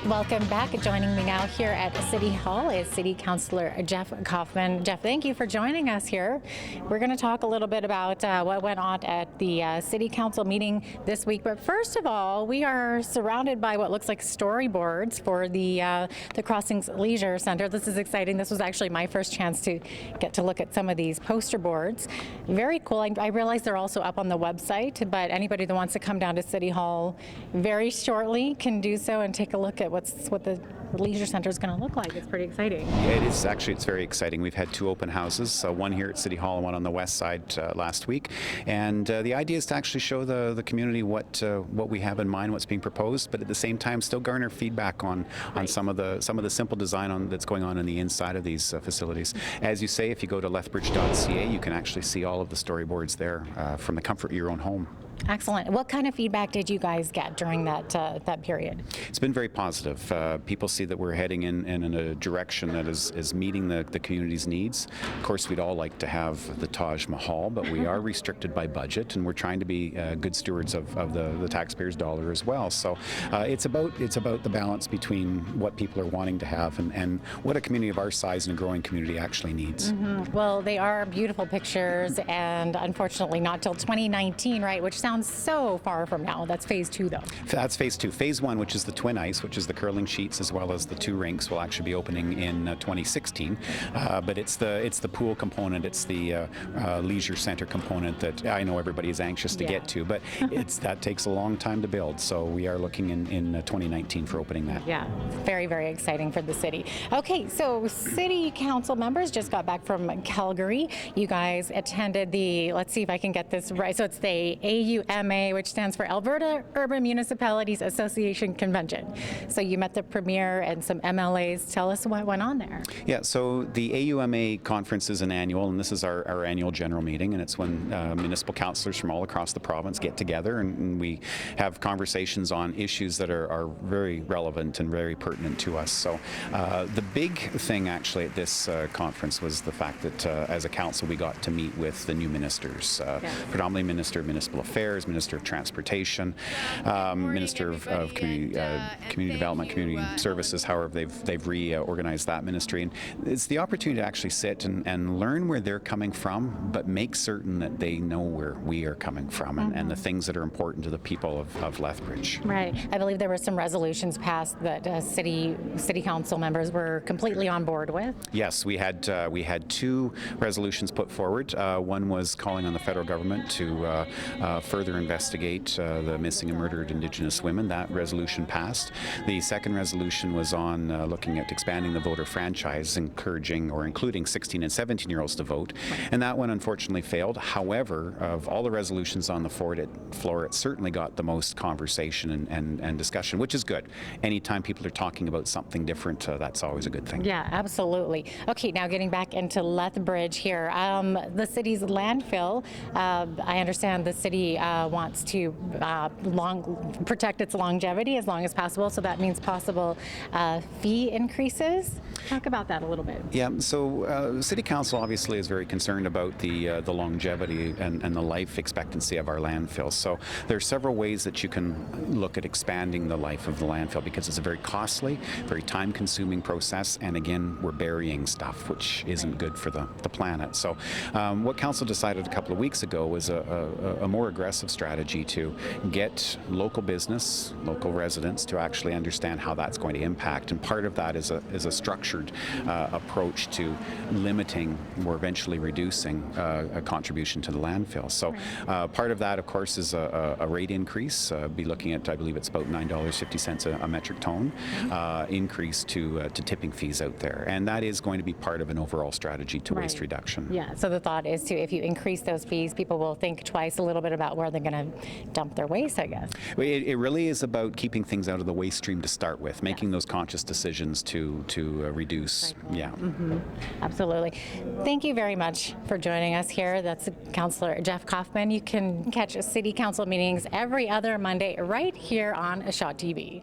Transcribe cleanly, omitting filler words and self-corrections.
Welcome back. Joining me now here at City Hall is City Councillor Jeff Coffman. Jeff, thank you for joining us here. We're going to talk a little bit about what went on at the City Council meeting this week. But first of all, we are surrounded by what looks like storyboards for the Crossings Leisure Centre. This is exciting. This was actually my first chance to get to look at some of these poster boards. Very cool. I realize they're also up on the website, but anybody that wants to come down to City Hall very shortly can do so and take a look at what the leisure center is going to look like. It's pretty exciting. Yeah, it is actually. It's very exciting. We've had two open houses, one here at City Hall and one on the west side last week. And the idea is to actually show the community what we have in mind, what's being proposed, but at the same time still garner feedback on some of the simple design that's going on the inside of these facilities. As you say, if you go to lethbridge.ca, you can actually see all of the storyboards there from the comfort of your own home. Excellent. What kind of feedback did you guys get during that period? It's been very positive. People see that we're heading in a direction that is meeting the community's needs. Of course, we'd all like to have the Taj Mahal, but we are restricted by budget, and we're trying to be good stewards of the taxpayers' dollar as well. So it's about the balance between what people are wanting to have and what a community of our size and a growing community actually needs. Mm-hmm. Well, they are beautiful pictures, and unfortunately not till 2019, right? Which sounds so far from now. That's phase 2, though. That's phase 2. Phase 1, which is the twin ice, which is the curling sheets as well as the two rinks, will actually be opening in 2016. But it's the pool component, it's the leisure center component that I know everybody is anxious to get to. But that takes a long time to build. So we are looking in 2019 for opening that. Yeah, very, very exciting for the city. Okay, so City Council members just got back from Calgary. You guys attended let's see if I can get this right. So it's the AUMA, which stands for Alberta Urban Municipalities Association Convention. So you met the premier and some MLAs. Tell us what went on there. Yeah, so the AUMA conference is an annual, and this is our annual general meeting, and it's when municipal councillors from all across the province get together and we have conversations on issues that are very relevant and very pertinent to us. So the big thing actually at this conference was the fact that as a council we got to meet with the new ministers, predominantly Minister of Municipal Affairs, Minister of Transportation, Minister of Community Development, Community Services. However, they've reorganized that ministry, and it's the opportunity to actually sit and learn where they're coming from, but make certain that they know where we are coming from and the things that are important to the people of Lethbridge. Right. I believe there were some resolutions passed that city council members were completely on board with. Yes, we had two resolutions put forward. One was calling on the federal government to further investigate the missing and murdered Indigenous women. That resolution passed. The second resolution was on looking at expanding the voter franchise, including 16 and 17-year-olds to vote, and that one unfortunately failed. However, of all the resolutions on the floor, it certainly got the most conversation and discussion, which is good. Anytime people are talking about something different, that's always a good thing. Yeah, absolutely. Okay, now getting back into Lethbridge here. The city's landfill, I understand the city wants to protect its longevity as long as possible, so that means possible fee increases. Talk about that a little bit. Yeah, so City Council obviously is very concerned about the longevity and the life expectancy of our landfills. So there are several ways that you can look at expanding the life of the landfill, because it's a very costly, very time-consuming process, and again, we're burying stuff, which isn't good for the planet. So what Council decided a couple of weeks ago was a more aggressive strategy to get local business, local residents to actually understand how that's going to impact, and part of that is a structured approach to limiting or eventually reducing a contribution to the landfill. So part of that, of course, is a rate increase. Be looking at, I believe it's about $9.50 a metric ton increase to tipping fees out there, and that is going to be part of an overall strategy to waste reduction. Yeah, so the thought is if you increase those fees, people will think twice a little bit about where they're going to dump their waste, I guess. It really is about keeping things out of the waste stream to start with, making those conscious decisions to reduce. Yeah. Mm-hmm. Absolutely. Thank you very much for joining us here. That's Councillor Jeff Coffman. You can catch City Council meetings every other Monday right here on Shot TV.